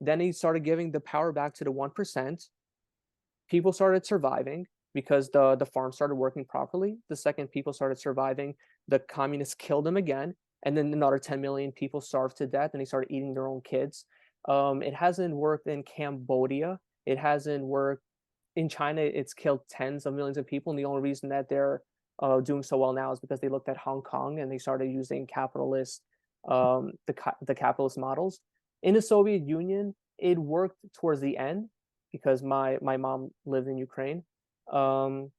Then he started giving the power back to the 1%. People started surviving because the farm started working properly. The second people started surviving, the communists killed them again, and then another 10 million people starved to death, and they started eating their own kids. It hasn't worked in Cambodia. It hasn't worked in China. It's killed tens of millions of people, and the only reason that they're doing so well now is because they looked at Hong Kong and they started using the capitalist models. In the Soviet Union, it worked towards the end because my mom lived in Ukraine, um,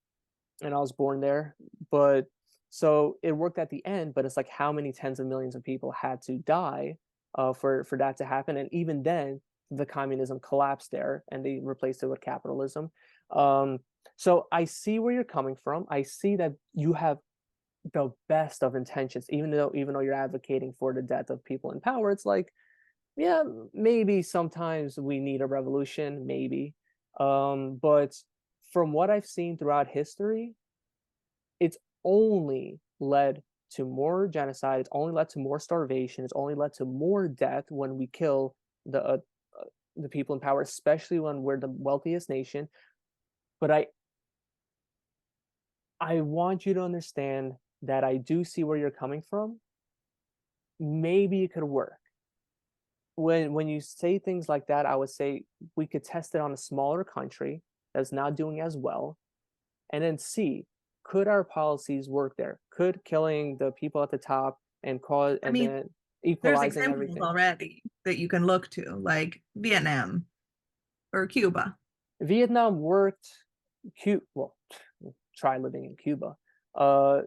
and I was born there. But so it worked at the end, but it's like how many tens of millions of people had to die for that to happen, and even then, the communism collapsed there, and they replaced it with capitalism. Um, so I see where you're coming from. I see that you have the best of intentions, even though you're advocating for the death of people in power. It's like, yeah, maybe sometimes we need a revolution, maybe. But from what I've seen throughout history, it's only led to more genocide. It's only led to more starvation. It's only led to more death when we kill the uh, the people in power, especially when we're the wealthiest nation. But I want you to understand that I do see where you're coming from. Maybe it could work. When you say things like that, I would say we could test it on a smaller country that's not doing as well, and then see, could our policies work there? Could killing the people at the top I and mean, then there's equalizing examples everything? already that you can look to, like Vietnam or Cuba. Vietnam worked. Well, try living in Cuba.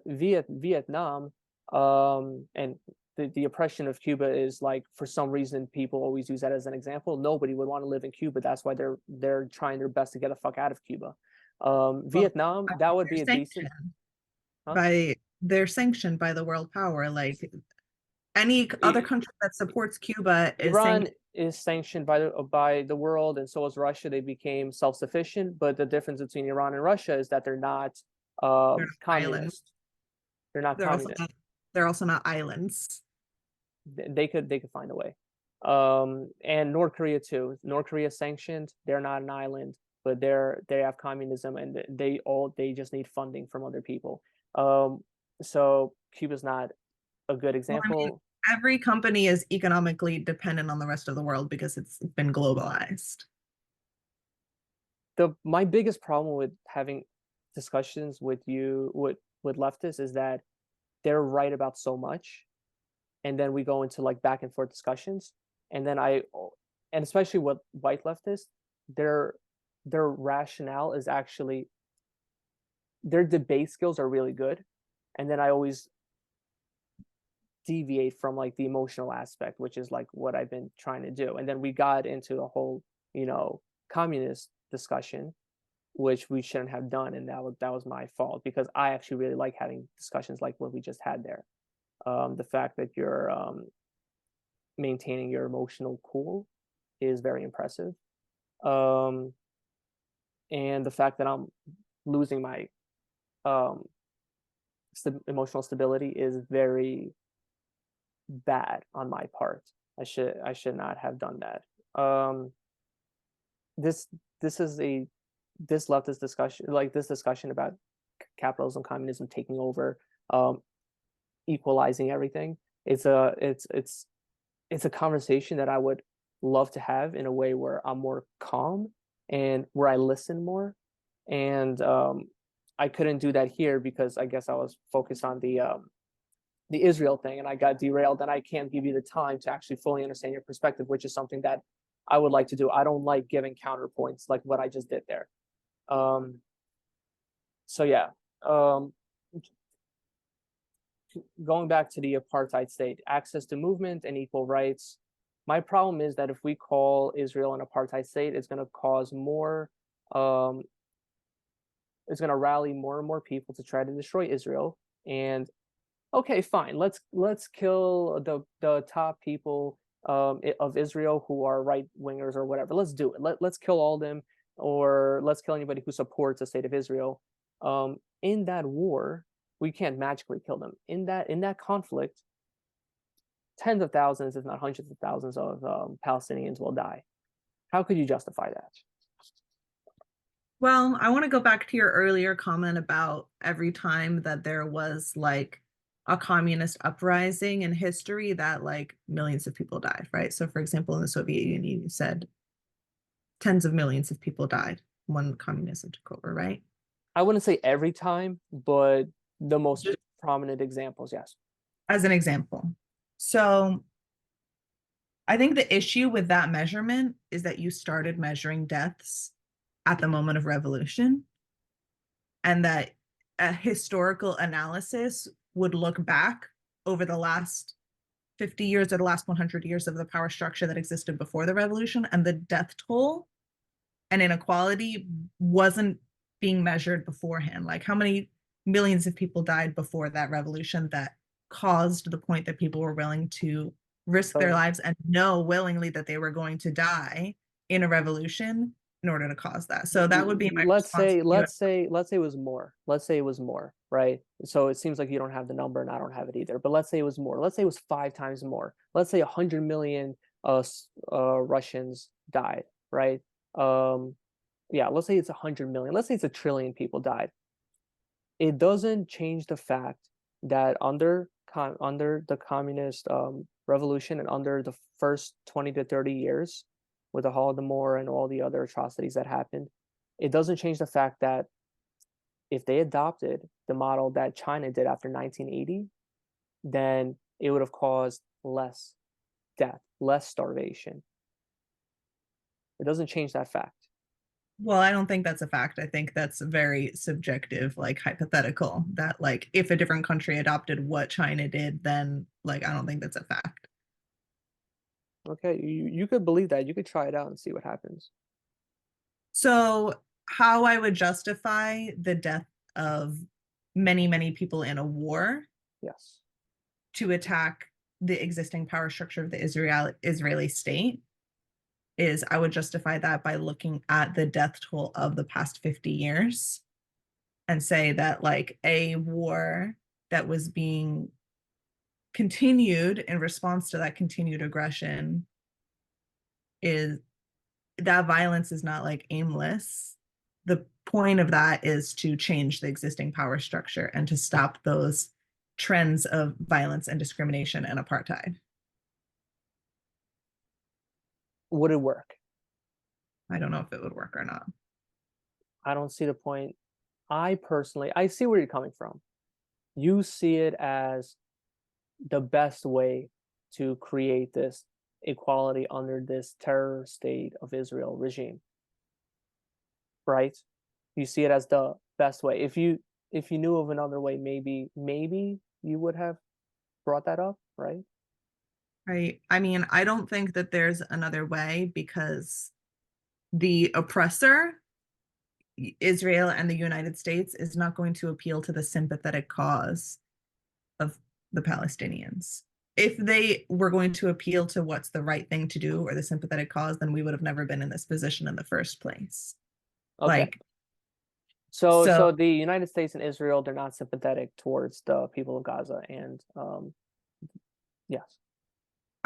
Vietnam, and the oppression of Cuba is like, for some reason people always use that as an example. Nobody would want to live in Cuba. That's why they're trying their best to get the fuck out of Cuba. Well, Vietnam, I that mean, would be a decent, huh? they're sanctioned by the world power. Like any other I- country that supports Cuba is Iran sanctioned. is sanctioned by the world, and so is Russia. They became self-sufficient, but the difference between Iran and Russia is that they're not They're not islands. communist. They're not They're also communist. not, they're also not islands. They could find a way. And North Korea too. North Korea is sanctioned. They're not an island, but they have communism, and they just need funding from other people. Um, so Cuba's not a good Well, I mean, example. every company is economically dependent on the rest of the world because it's been globalized. The My biggest problem with having discussions with you with leftists is that they're right about so much, and then we go into like back and forth discussions, and then and especially with white leftists, their their rationale is actually, their debate skills are really good, and then I always deviate from like the emotional aspect, which is like what I've been trying to do, and then we got into a whole, communist discussion, which we shouldn't have done, and that was my fault, because I actually really like having discussions like what we just had there. The fact that you're maintaining your emotional cool is very impressive. Um, and the fact that I'm losing my um, emotional stability is very bad on my part. I should not have done that. Um, this this is a this leftist discussion, like this discussion about capitalism, communism taking over, um, equalizing everything. It's a conversation that I would love to have in a way where I'm more calm and where I listen more. And I couldn't do that here because I guess I was focused on the Israel thing, and I got derailed. And I can't give you the time to actually fully understand your perspective, which is something that I would like to do. I don't like giving counterpoints like what I just did there. Um, so yeah, um, going back to the apartheid state, access to movement and equal rights. My problem is that if we call Israel an apartheid state, it's going to cause more, um, it's going to rally more and more people to try to destroy Israel. And okay, fine, let's kill the top people of Israel who are right wingers or whatever. Let's do it. Let's kill all of them, or let's kill anybody who supports the state of Israel. In that war, we can't magically kill them. In that conflict, tens of thousands, if not hundreds of thousands of Palestinians will die. How could you justify that? Well, I want to go back to your earlier comment about every time that there was like a communist uprising in history that like millions of people died, right? So, for example, in the Soviet Union, you said tens of millions of people died when communism took over, right? I wouldn't say every time, but the most Just prominent examples, yes. as an example. So, I think the issue with that measurement is that you started measuring deaths at the moment of revolution, and that a historical analysis would look back over the last 50 years or the last 100 years of the power structure that existed before the revolution, and the death toll and inequality wasn't being measured beforehand. Like how many millions of people died before that revolution that caused the point that people were willing to risk their So lives and know willingly that they were going to die in a revolution in order to cause that. So that would be my let's response say to you. it was more. Let's say it was more, right? So it seems like you don't have the number and I don't have it either. But let's say it was more. Let's say it was 5 times more. Let's say 100 million Russians died, right? Um, yeah, let's say it's 100 million. Let's say it's 1 trillion people died. It doesn't change the fact that under the communist revolution and under the first 20 to 30 years with the Holodomor and all the other atrocities that happened, it doesn't change the fact that if they adopted the model that China did after 1980, then it would have caused less death, less starvation. It doesn't change that fact. Well, I don't think that's a fact. I think that's very subjective, like hypothetical, that like if a different country adopted what China did, then like I don't think that's a fact. Okay, you could believe that. You could try it out and see what happens. So, how I would justify the death of many, many people in a war Yes. to attack the existing power structure of the Israeli state is I would justify that by looking at the death toll of the past 50 years and say that like a war that was being continued in response to that continued aggression is that violence is not like aimless. The point of that is to change the existing power structure and to stop those trends of violence and discrimination and apartheid. Would it work? I don't know if it would work or not. I don't see the point. I see where you're coming from. You see it as the best way to create this equality under this terror state of Israel regime, right? You see it as the best way. If you knew of another way, maybe you would have brought that up, right? Right. I mean, I don't think that there's another way because the oppressor, Israel and the United States, is not going to appeal to the sympathetic cause of the Palestinians. If they were going to appeal to what's the right thing to do or the sympathetic cause, then we would have never been in this position in the first place. Okay. Like, So so so the United States and Israel, they're not sympathetic towards the people of Gaza and yes.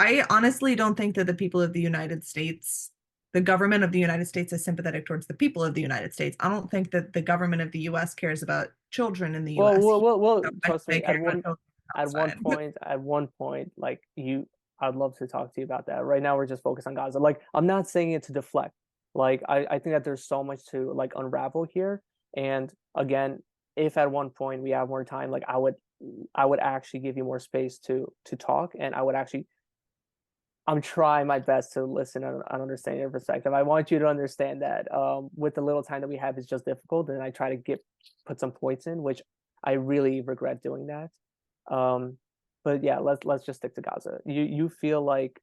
I honestly don't think that the people of the United States, the government of the United States is sympathetic towards the people of the United States. I don't think that the government of the US cares about children in the Well, US. well, well, well, trust They me, care about children outside. at one point, like I'd love to talk to you about that. Right now, we're just focused on Gaza. Like, I'm not saying it to deflect. Like, I think that there's so much to like unravel here. And again, if at one point we have more time, like I would actually give you more space to talk, and I would actually I'm trying my best to listen and understand your perspective. I want you to understand that with the little time that we have, it's just difficult, and I try to put some points in, which I really regret doing that. Um, but yeah, let's just stick to Gaza. You feel like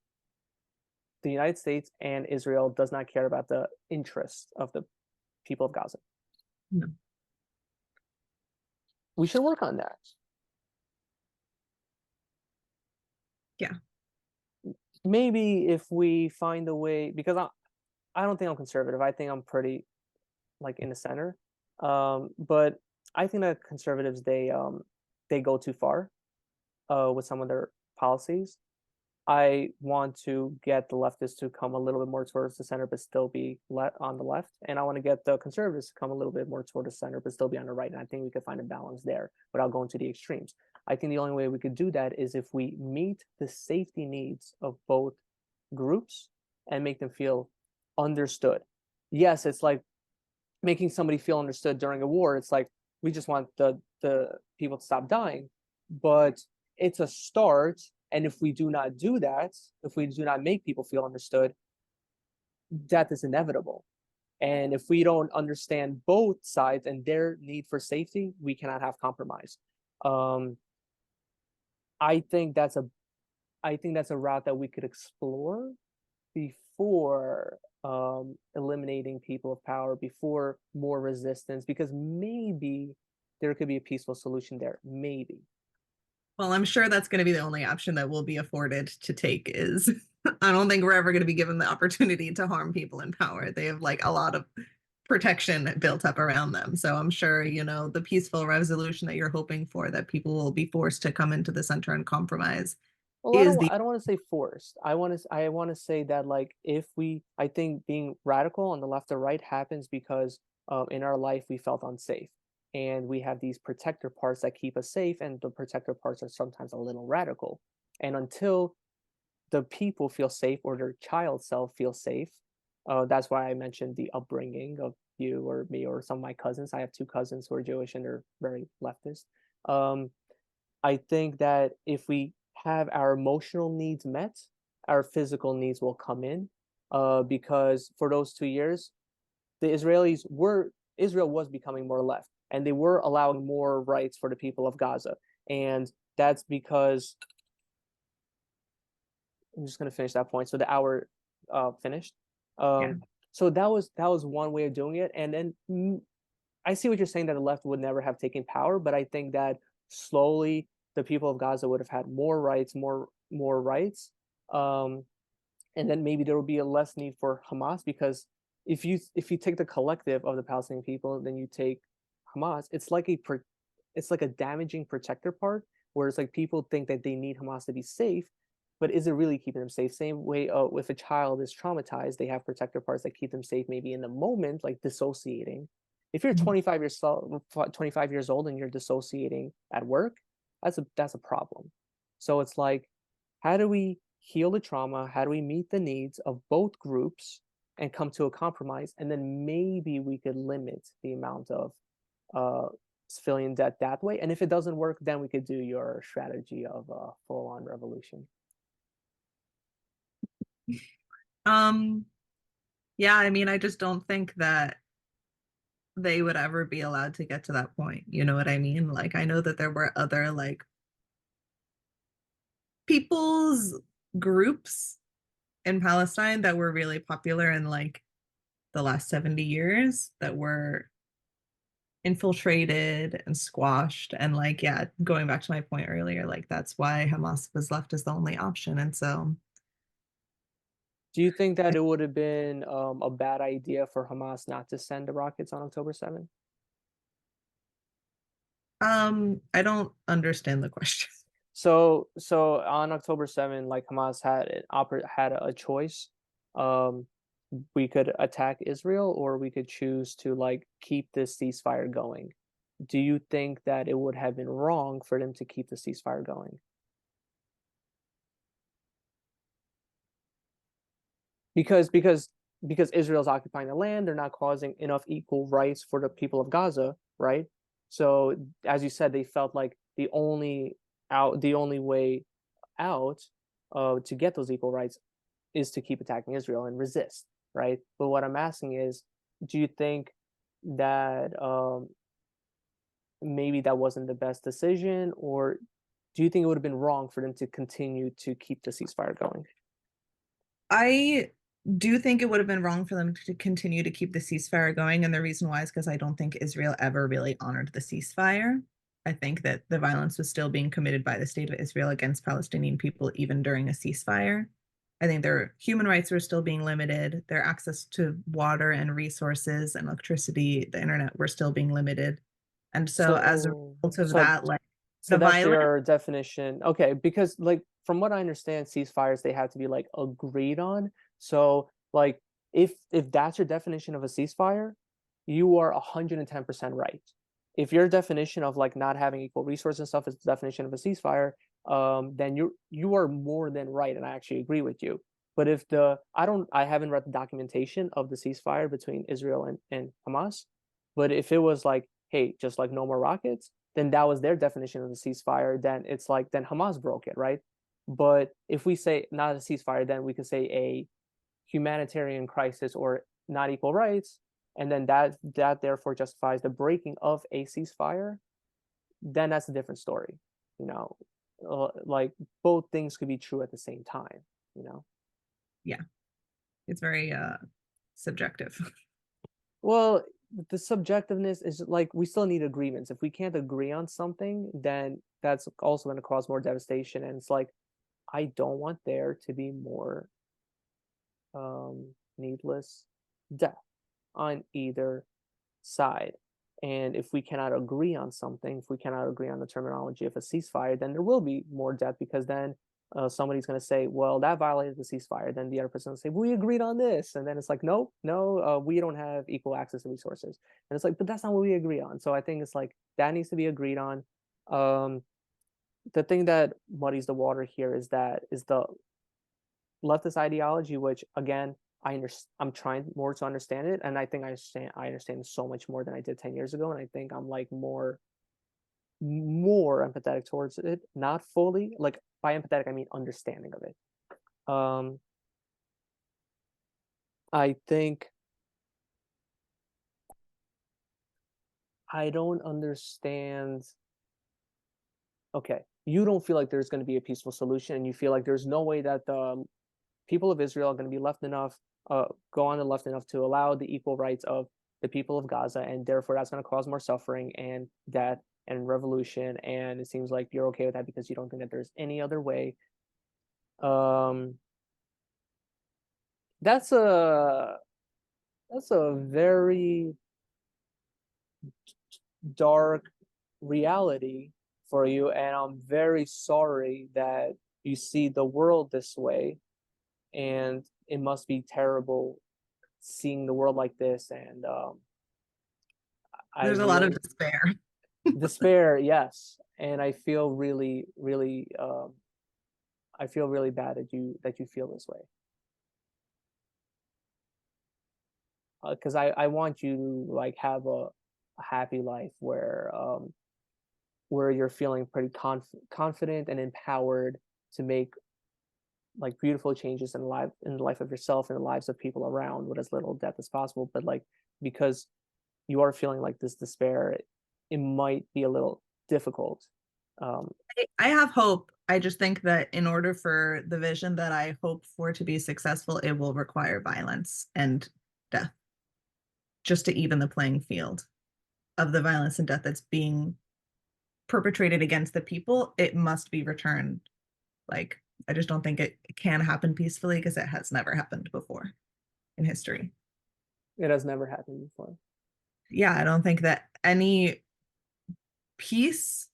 the United States and Israel does not care about the interests of the people of Gaza. No. We should work on that. Yeah. Maybe if we find a way, because I don't think I'm conservative. I think I'm pretty like in the center. But I think that conservatives they go too far with some of their policies. I want to get the leftists to come a little bit more towards the center, but still be on the left. And I want to get the conservatives to come a little bit more toward the center, but still be on the right. And I think we could find a balance there without going to the extremes. I think the only way we could do that is if we meet the safety needs of both groups and make them feel understood. Yes, it's like making somebody feel understood during a war. It's like we just want the people to stop dying, but it's a start. And if we do not do that, if we do not make people feel understood, death is inevitable. And if we don't understand both sides and their need for safety, we cannot have compromise. Um, I think that's a I think that's a route that we could explore before eliminating people of power, before more resistance, because maybe there could be a peaceful solution there. Maybe. Well, I'm sure that's going to be the only option that will be afforded to take is I don't think we're ever going to be given the opportunity to harm people in power. They have like a lot of protection built up around them. So I'm sure, the peaceful resolution that you're hoping for, that people will be forced to come into the center and compromise, Well, is the I don't want to say forced. I want to say that like if we I think being radical on the left or right happens because in our life we felt unsafe. And we have these protector parts that keep us safe, and the protector parts are sometimes a little radical. And until the people feel safe or their child self feels safe, that's why I mentioned the upbringing of you or me or some of my cousins. I have two cousins who are Jewish and they're very leftist. Um, I think that if we have our emotional needs met, our physical needs will come in. Because for those 2 years, the Israel was becoming more left, and they were allowing more rights for the people of Gaza, and that's because I'm just going to finish that point. So the hour finished. yeah. So that was one way of doing it, and then I see what you're saying that the left would never have taken power, but I think that slowly the people of Gaza would have had more rights, more rights, um, and then maybe there will be a less need for Hamas because if you take the collective of the Palestinian people, then you take Hamas. It's like a damaging protector part where it's like people think that they need Hamas to be safe, but is it really keeping them safe? Same way, if a child is traumatized, they have protector parts that keep them safe, maybe in the moment, like dissociating. If you're 25 years old and you're dissociating at work, that's a problem. So it's like, how do we heal the trauma? How do we meet the needs of both groups and come to a compromise? And then maybe we could limit the amount of uh, civilian death that way. And if it doesn't work, then we could do your strategy of a full-on revolution. Um, yeah, I mean, I just don't think that they would ever be allowed to get to that point. You know what I mean? Like, I know that there were other like people's groups in Palestine that were really popular in like the last 70 years that were infiltrated and squashed. And like, yeah, going back to my point earlier, like that's why Hamas was left as the only option. And so Do you think that it would have been a bad idea for Hamas not to send the rockets on October 7th? I don't understand the question. So on October 7th, like Hamas had a choice. Um, we could attack Israel or we could choose to like keep this ceasefire going. Do you think that it would have been wrong for them to keep the ceasefire going? Because Israel's occupying the land, they're not causing enough equal rights for the people of Gaza, right? So as you said, they felt like the only way out to get those equal rights is to keep attacking Israel and resist, right? But what I'm asking is, do you think that maybe that wasn't the best decision, or do you think it would have been wrong for them to continue to keep the ceasefire going? I do think it would have been wrong for them to continue to keep the ceasefire going. And the reason why is because I don't think Israel ever really honored the ceasefire. I think that the violence was still being committed by the state of Israel against Palestinian people, even during a ceasefire. I think their human rights were still being limited. Their access to water and resources and electricity, the internet were still being limited. And so as a So result of so that, like, So The that's violence, your definition. Okay, because like from what I understand, ceasefires they have to be like agreed on. So like if that's your definition of a ceasefire, you are 110% right. If your definition of like not having equal resources and stuff is the definition of a ceasefire, then you are more than right, and I actually agree with you. But if the I haven't read the documentation of the ceasefire between Israel and Hamas, but if it was like, hey, just like no more rockets, then that was their definition of the ceasefire. Then it's like then Hamas broke it, right? But if we say not a ceasefire, then we could say a humanitarian crisis or not equal rights, and then that therefore justifies the breaking of a ceasefire. Then that's a different story, you know. Like both things could be true at the same time, you know. yeah, it's very subjective. Well, the subjectiveness is like we still need agreements. If we can't agree on something, then that's also going to cause more devastation. And it's like I don't want there to be more needless death on either side. And if we cannot agree on something, if we cannot agree on the terminology of a ceasefire, then there will be more death because then somebody's going to say, well, that violated the ceasefire. Then the other person will say, we agreed on this. And then it's like, no, no, we don't have equal access to resources. And it's like, but that's not what we agree on. So I think it's like that needs to be agreed on. The thing that muddies the water here is the leftist ideology, which again, I'm trying more to understand it, and I think I understand so much more than I did 10 years ago, and I think I'm like more empathetic towards it. Not fully, like by empathetic I mean understanding of it. I think I don't understand. Okay, you don't feel like there's going to be a peaceful solution, and you feel like there's no way that the people of Israel are going to be left enough, go on the left enough to allow the equal rights of the people of Gaza, and therefore that's going to cause more suffering and death and revolution. And it seems like you're okay with that because you don't think that there's any other way. Um, that's a that's a very dark reality for you, and I'm very sorry that you see the world this way. And it must be terrible seeing the world like this. And I There's a lot of really despair. despair, yes. And I feel really, really, I feel really bad that you feel this way. Because I want you to like have a happy life where you're feeling pretty confident and empowered to make like beautiful changes in the life of yourself and the lives of people around with as little death as possible. But like because you are feeling like this despair, it might be a little difficult. Um, I have hope. I just think that in order for the vision that I hope for to be successful, it will require violence and death, just to even the playing field of the violence and death that's being perpetrated against the people. It must be returned. Like, I just don't think it can happen peacefully because it has never happened before in history. it has never happened before. Yeah, I don't think that any peace,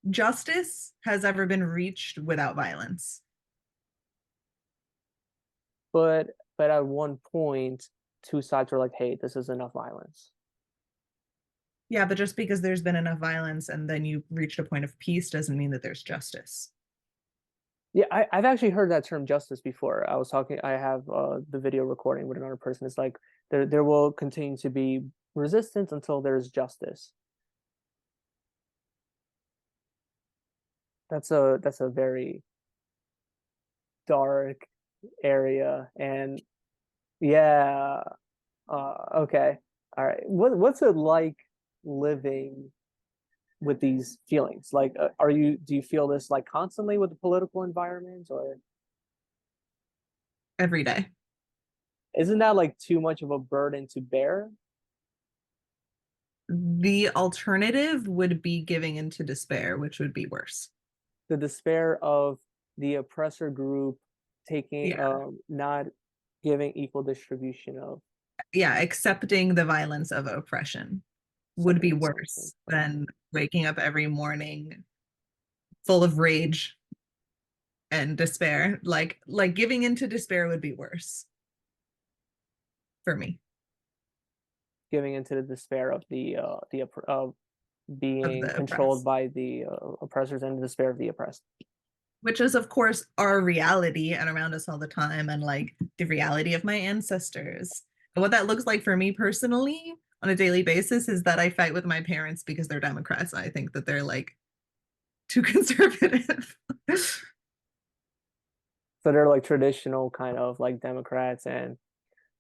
justice has ever been reached without violence. But at one point, two sides were like, "Hey, this is enough violence." Yeah, but just because there's been enough violence and then you reached a point of peace doesn't mean that there's justice. Yeah, I've actually heard that term justice before. I have the video recording with another person. It's like there will continue to be resistance until there's justice. That's a very dark area, and yeah, okay, all right. What's it like living with these feelings? Like, do you feel this like constantly with the political environment, or Every day. isn't that like too much of a burden to bear? The alternative would be giving into despair, which would be worse. The despair of the oppressor group taking, Yeah. not giving equal distribution of Yeah, accepting the violence of oppression would be something. worse than waking up every morning full of rage and despair. Like giving into despair would be worse for me. Giving into the despair of of Of being the controlled oppressed, by the oppressors and the despair of the oppressed. which is of course our reality and around us all the time, and like the reality of my ancestors. And what that looks like for me personally on a daily basis is that I fight with my parents because they're Democrats. I think that they're like too conservative. So they're like traditional kind of like Democrats, and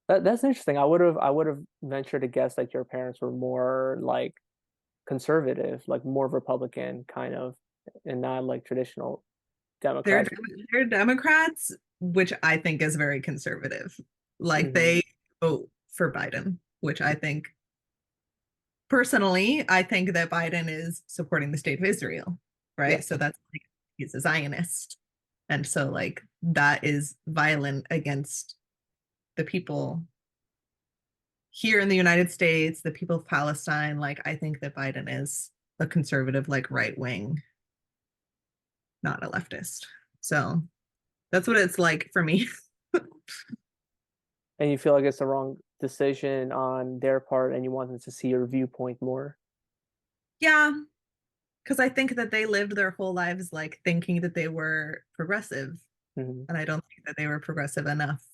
that's interesting. I would have ventured to guess that your parents were more like conservative, like more Republican kind of, and not like traditional they're Democrats. they're Democrats, which I think is very conservative. Like Hmm. they vote for Biden, which I think personally, I think that Biden is supporting the state of Israel, right? So Yes. that's like he's a Zionist. And so like that is violent against the people here in the United States, the people of Palestine. Like I think that Biden is a conservative, like right wing, not a leftist. So that's what it's like for me. And you feel like it's the wrong decision on their part, and you wanted to see your viewpoint more. Yeah, because I think that they lived their whole lives like thinking that they were progressive, Hmm. and I don't think that they were progressive enough.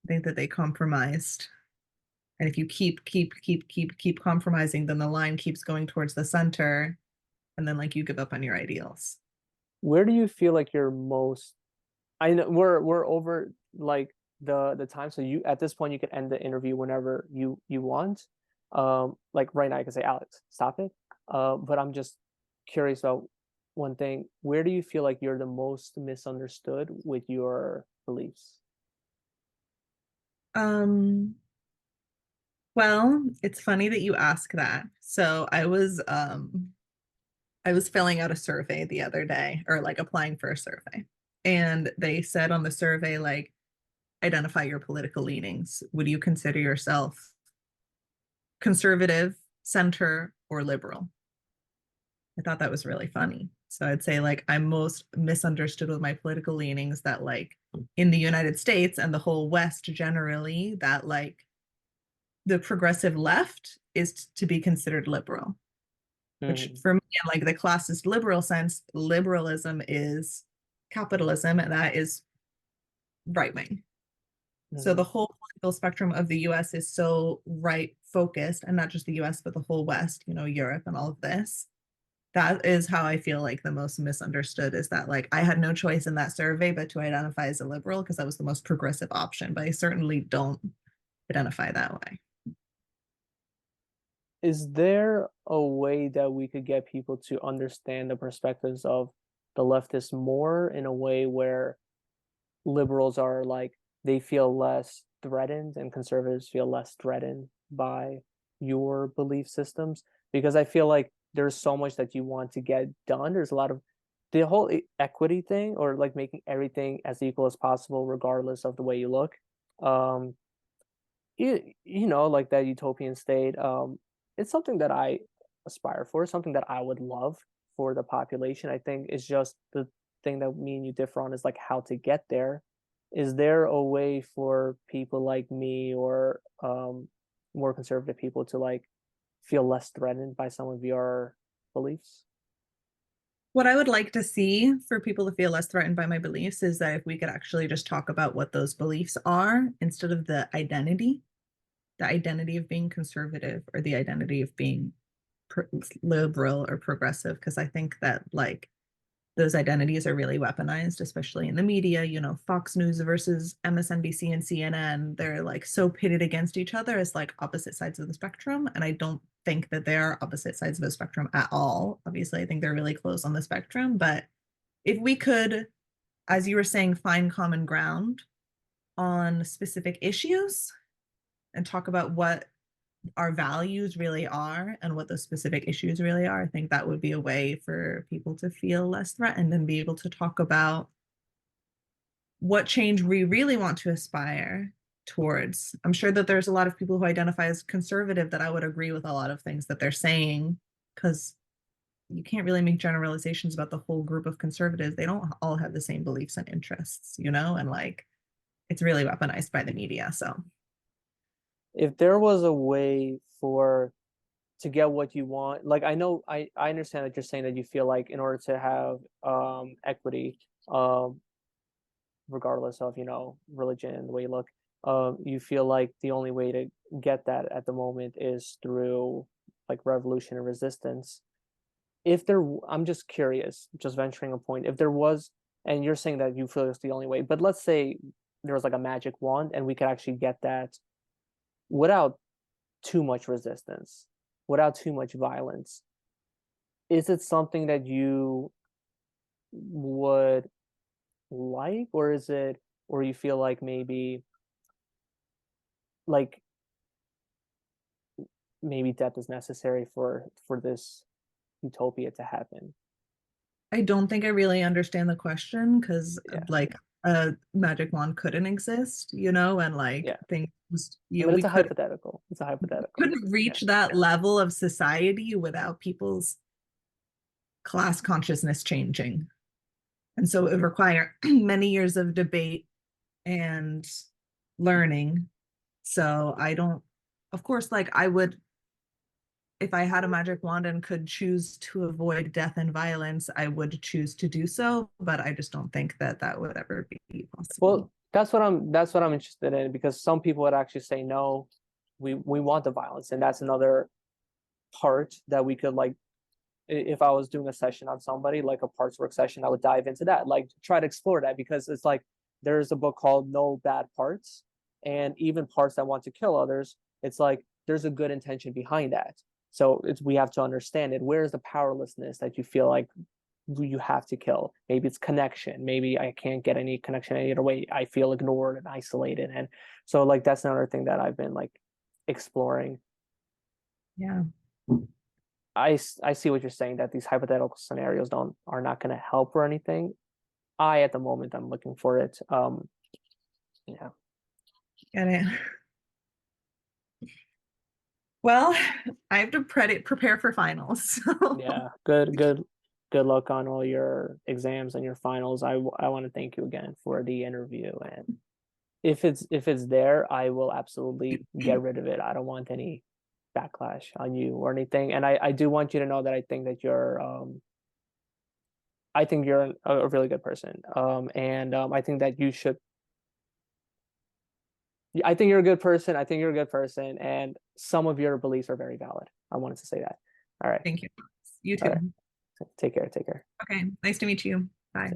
I think that they compromised. And if you keep compromising, then the line keeps going towards the center, and then like you give up on your ideals. Where do you feel like you're most? I know we're over like the time, so you at this point you can end the interview whenever you want. Like right now, I can say, Alex, stop it. But I'm just curious about one thing. Where do you feel like you're the most misunderstood with your beliefs? Um, well, it's funny that you ask that. So I was filling out a survey the other day, or like applying for a survey. And they said on the survey, like, identify your political leanings. Would you consider yourself conservative, center, or liberal? I thought that was really funny. So I'd say like I'm most misunderstood with my political leanings, that like in the United States and the whole West generally, that like the progressive left is to be considered liberal, which Hmm. for me, in like the classist liberal sense, liberalism is capitalism, and that is right wing. So the Hmm. whole political spectrum of the US is so right focused, and not just the US, but the whole West, you know, Europe and all of this. That is how I feel like the most misunderstood, is that like I had no choice in that survey but to identify as a liberal because that was the most progressive option, but I certainly don't identify that way. Is there a way that we could get people to understand the perspectives of the leftists more in a way where liberals are like they feel less threatened and conservatives feel less threatened by your belief systems? Because I feel like there's so much that you want to get done. There's a lot of the whole equity thing, or like making everything as equal as possible regardless of the way you look. um you know, like that utopian state. It's something that I aspire for, something that I would love for the population. I think it's just the thing that me and you differ on is like how to get there. Is there a way for people like me or more conservative people to like feel less threatened by some of your beliefs? What I would like to see for people to feel less threatened by my beliefs is that if we could actually just talk about what those beliefs are instead of the identity of being conservative or the identity of being liberal or progressive, because I think that like those identities are really weaponized, especially in the media. You know, Fox News versus MSNBC and CNN, they're like so pitted against each other as like opposite sides of the spectrum. And I don't think that they are opposite sides of the spectrum at all. Obviously, I think they're really close on the spectrum. But if we could, as you were saying, find common ground on specific issues and talk about what our values really are and what those specific issues really are, I think that would be a way for people to feel less threatened and be able to talk about what change we really want to aspire towards. I'm sure that there's a lot of people who identify as conservative that I would agree with a lot of things that they're saying, because you can't really make generalizations about the whole group of conservatives. They don't all have the same beliefs and interests, you know, and like it's really weaponized by the media. So If there was a way for to get what you want, like I know I understand that you're saying that you feel like in order to have equity, um regardless of, you know, religion and the way you look, you feel like the only way to get that at the moment is through like revolution and resistance. If there, I'm just curious, just venturing a point, if there was, and you're saying that you feel it's the only way, but let's say there was like a magic wand and we could actually get that without too much resistance, without too much violence, is it something that you would like, or is it, or you feel like maybe like maybe death is necessary for this utopia to happen? I don't think I really understand the question because Yeah, like a magic wand couldn't exist, you know, and like yeah. things I you mean, we it's a could hypothetical. It's a hypothetical. couldn't Yeah, reach that level of society without people's class consciousness changing. And so it would require many years of debate and learning. So I don't, of course, like I would, if I had a magic wand and could choose to avoid death and violence, I would choose to do so. But I just don't think that that would ever be possible. well, that's what I'm interested in, because some people would actually say no, we want the violence, and that's another part that we could like, if I was doing a session on somebody, like a parts work session, I would dive into that, like try to explore that, because it's like there's a book called No Bad Parts, and even parts that want to kill others, it's like there's a good intention behind that. So it's, we have to understand it. Where's the powerlessness that you feel like you have to kill? Maybe it's connection. Maybe I can't get any connection any other way. I feel ignored and isolated. And so like that's another thing that I've been like exploring. Yeah. I see what you're saying, that these hypothetical scenarios don't are not going to help or anything. I at the moment I'm looking for it. Yeah. Get it. Well, I have to prepare for finals. So Yeah. Good luck on all your exams and your finals. I want to thank you again for the interview, and if it's there, I will absolutely get rid of it. I don't want any backlash on you or anything. And I do want you to know that I think you're a really good person. And I think that you should. I think you're a good person. I think you're a good person, and some of your beliefs are very valid. I wanted to say that. All right. thank you. You All right. too. Take care. Take care. Okay. Nice to meet you. Bye.